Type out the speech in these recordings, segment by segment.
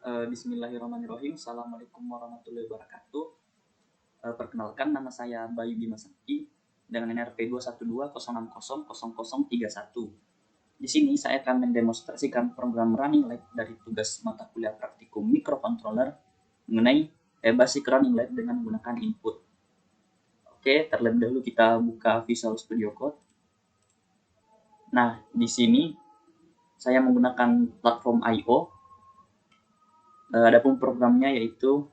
Bismillahirrahmanirrahim. Assalamualaikum warahmatullahi wabarakatuh. Perkenalkan, nama saya Bayu Bima Sakti dengan NRP 21206000031. Di sini saya akan mendemonstrasikan program Running Lab dari tugas mata kuliah praktikum microcontroller mengenai basic Running Lab dengan menggunakan input. Oke, terlebih dahulu kita buka Visual Studio Code. Nah, di sini saya menggunakan platform I/O. Adapun programnya yaitu,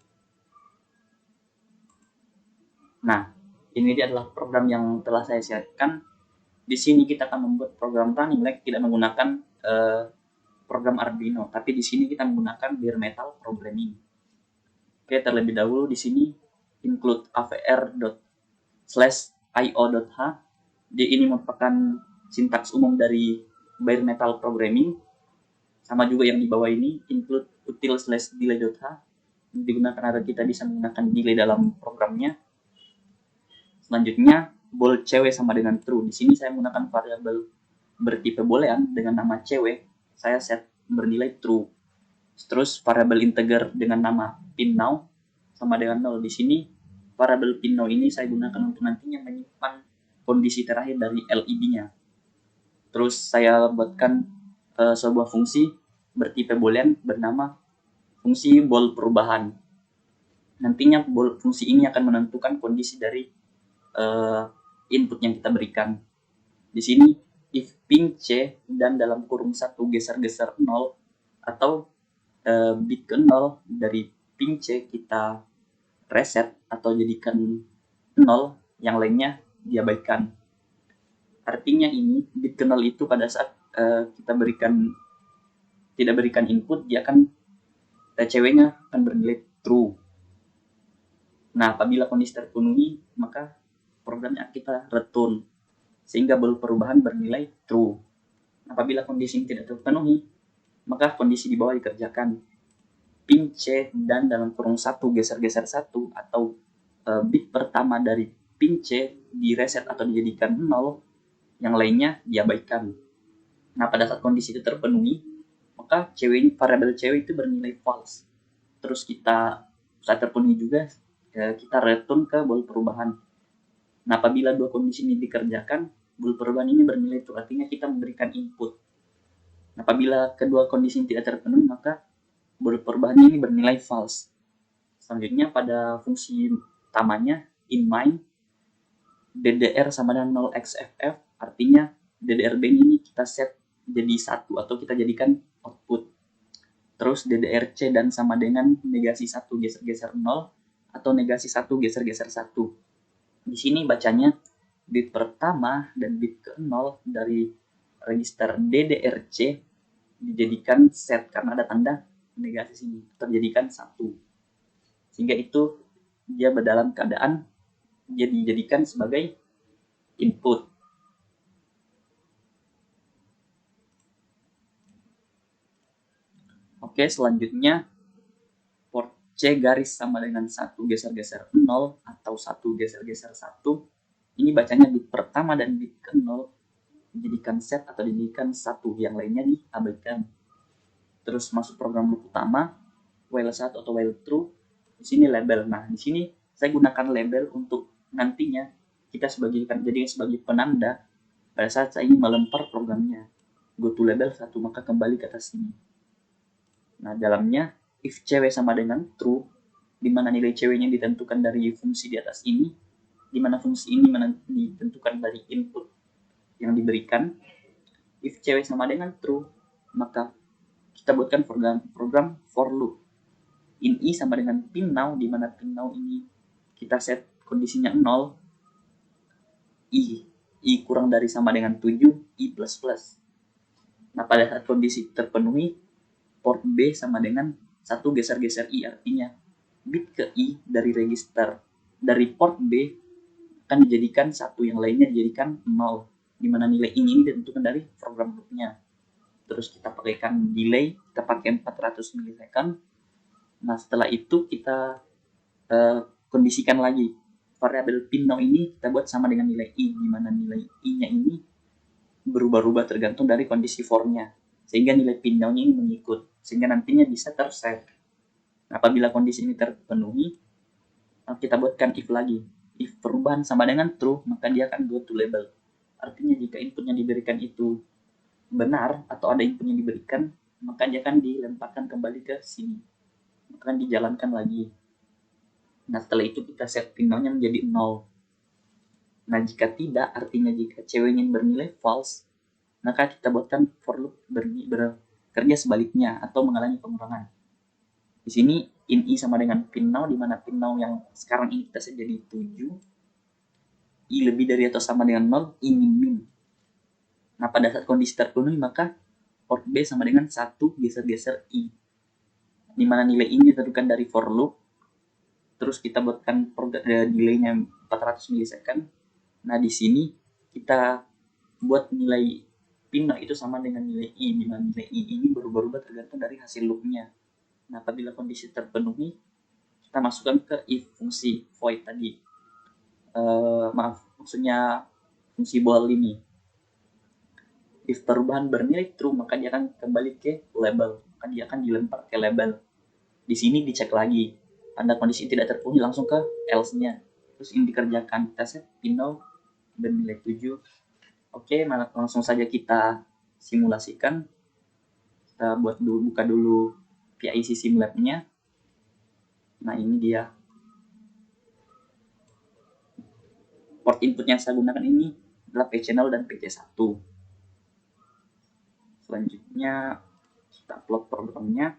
ini dia adalah program yang telah saya siapkan. Di sini kita akan membuat program Running Lab tidak menggunakan program Arduino, tapi di sini kita menggunakan bare metal programming. Oke, terlebih dahulu di sini include avr./io.h. Ini merupakan sintaks umum dari bare metal programming. Sama juga yang di bawah ini include util/delay.h digunakan agar kita bisa menggunakan delay dalam programnya. Selanjutnya bool cewek sama dengan true. Di sini saya menggunakan variabel bertipe boolean dengan nama cewek. Saya set bernilai true. Terus variabel integer dengan nama pinnow sama dengan 0. Di sini variabel pinnow ini saya gunakan untuk nantinya menyimpan kondisi terakhir dari LED-nya. Terus saya buatkan sebuah fungsi bertipe boolean bernama fungsi bool perubahan. Nantinya fungsi ini akan menentukan kondisi dari input yang kita berikan. Di sini if pin C dan dalam kurung 1 geser-geser 0 atau bit ke 0 dari pin C kita reset atau jadikan 0, yang lainnya diabaikan. Artinya ini bit ke 0 itu pada saat kita tidak berikan input, dia akan ceweknya akan bernilai true. Nah, apabila kondisi terpenuhi, maka programnya kita return sehingga bool perubahan bernilai true. Apabila kondisi ini tidak terpenuhi, maka kondisi di bawah dikerjakan. Pin C dan dalam kurung 1 geser-geser 1 atau bit pertama dari pin C direset atau dijadikan 0, yang lainnya diabaikan. Nah, pada saat kondisi itu terpenuhi, maka variabel cewek itu bernilai false. Terus saat terpenuhi juga kita return ke bool perubahan. Nah, apabila dua kondisi ini dikerjakan, bool perubahan ini bernilai true, artinya kita memberikan input. Nah, apabila kedua kondisi ini tidak terpenuhi, maka bool perubahan ini bernilai false. Selanjutnya pada fungsi utamanya in main DDR sama dengan 0xFF, artinya DDR-B ini kita set jadi 1 atau kita jadikan output. Terus DDR-C dan sama dengan negasi 1 geser-geser 0 atau negasi 1 geser-geser 1. Di sini bacanya bit pertama dan bit ke-0 dari register DDR-C dijadikan set karena ada tanda negasi sini, terjadikan 1. Sehingga itu dia dalam keadaan dia dijadikan sebagai input. Oke, selanjutnya port C garis sama dengan 1 geser-geser 0 atau 1 geser-geser 1. Ini bacanya bit pertama dan bit ke-0 dijadikan set atau dijadikan 1, yang lainnya diabaikan. Terus masuk program loop utama, while 1 atau while true. Di sini label. Nah, di sini saya gunakan label untuk nantinya kita jadikan sebagai penanda pada saat saya ingin melempar programnya. Go to label 1, maka kembali ke atas sini. Nah, dalamnya if cewek sama dengan true, di mana nilai ceweknya ditentukan dari fungsi di atas ini, di mana fungsi ini ditentukan dari input yang diberikan. If cewek sama dengan true, maka kita buatkan program for loop. In I sama dengan pinnow, di mana pinnow ini kita set kondisinya 0, I kurang dari sama dengan 7, I++. Nah, pada saat kondisi terpenuhi, port B sama dengan 1 geser-geser I, artinya bit ke I dari register dari port B akan dijadikan 1, yang lainnya dijadikan 0, di mana nilai ini ditentukan dari program loopnya. Terus kita pakaikan delay, kita pakai 400 milisecond. Nah, setelah itu kita kondisikan lagi variabel pinnow ini kita buat sama dengan nilai I, di mana nilai I-nya ini berubah-ubah tergantung dari kondisi for-nya, sehingga nilai pinnow-nya ini mengikut, sehingga nantinya bisa terset. Apabila kondisi ini terpenuhi, kita buatkan if lagi. If perubahan sama dengan true, maka dia akan go to label. Artinya jika input yang diberikan itu benar atau ada input yang diberikan, maka dia akan dilemparkan kembali ke sini. Maka akan dijalankan lagi. Nah, setelah itu kita set pinnya menjadi 0. Nah, jika tidak, artinya jika cewek ingin bernilai false, maka kita buatkan for loop bekerja sebaliknya atau mengalami pengurangan. Di sini in i sama dengan pin now, di mana pin now yang sekarang ini kita set jadi 7, i lebih dari atau sama dengan 0, i min. Nah, pada saat kondisi terpenuhi, maka port B sama dengan 1 geser-geser i, di mana nilai i ditentukan dari for loop. Terus kita buatkan delaynya 400 milisecond. Nah, di sini kita buat nilai pin now itu sama dengan nilai i, di mana nilai i ini berubah-ubah tergantung dari hasil loopnya. Nah, apabila kondisi terpenuhi, kita masukkan ke if fungsi void tadi. Maksudnya fungsi bool ini. If perubahan bernilai true, maka dia akan kembali ke label. Maka dia akan dilempar ke label. Di sini dicek lagi. Pada kondisi tidak terpenuhi, langsung ke else-nya. Terus ini dikerjakan. Kita set pin now bernilai 7. Oke, langsung saja kita simulasikan. Kita buka dulu PIC Simlab-nya. Nah, ini dia. Port input yang saya gunakan ini adalah P-channel dan PC1. Selanjutnya, kita upload programnya.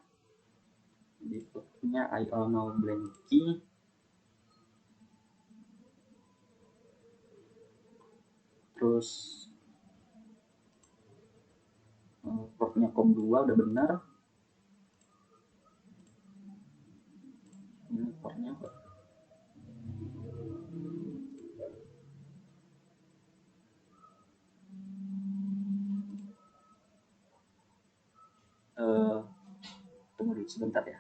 Di inputnya IO no blanky. Terus, portnya COM2 udah benar. Ini portnya tunggu dulu sebentar ya.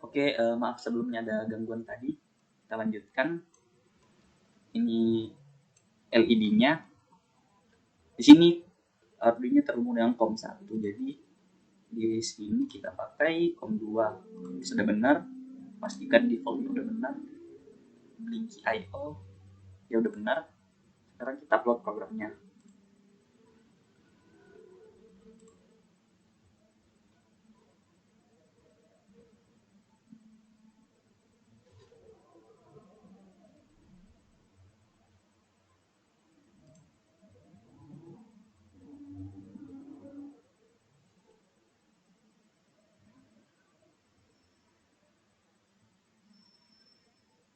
Oke, maaf sebelumnya ada gangguan tadi. Kita lanjutkan. Ini LED-nya. Di sini LED-nya terhubung dengan COM1. Jadi di sini kita pakai COM2. Sudah benar. Pastikan defaultnya udah benar. Blinky IO ya udah benar. Sekarang kita upload programnya.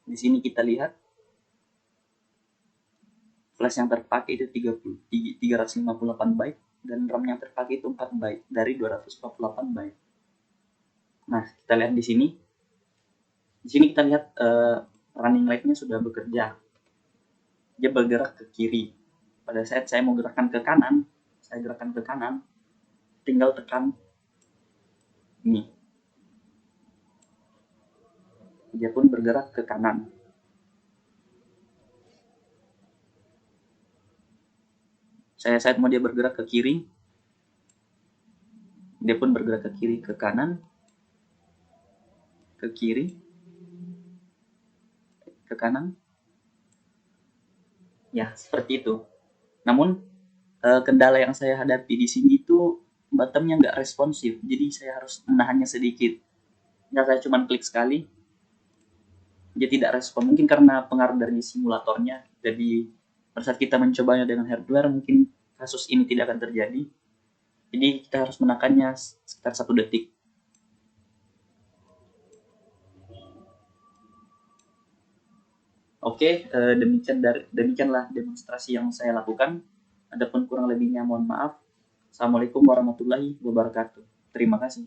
Di sini kita lihat flash yang terpakai itu 358 byte dan RAM yang terpakai itu 4 byte dari 248 byte. Nah, kita lihat di sini. Di sini kita lihat running light-nya sudah bekerja. Dia bergerak ke kiri. Pada saat saya mau gerakkan ke kanan, saya gerakkan ke kanan, tinggal tekan ini. Dia pun bergerak ke kanan. Saya saat mau dia bergerak ke kiri, dia pun bergerak ke kiri, ke kanan, ke kiri, ke kanan. Ya, seperti itu. Namun, kendala yang saya hadapi di sini itu bottomnya nggak responsif, jadi saya harus menahannya sedikit. Nah, saya cuma klik sekali, dia tidak respon. Mungkin karena pengaruh dari simulatornya. Jadi, pada saat kita mencobanya dengan hardware, mungkin kasus ini tidak akan terjadi. Jadi, kita harus menekannya sekitar 1 detik. Oke, demikianlah demonstrasi yang saya lakukan. Adapun kurang lebihnya mohon maaf. Assalamualaikum warahmatullahi wabarakatuh. Terima kasih.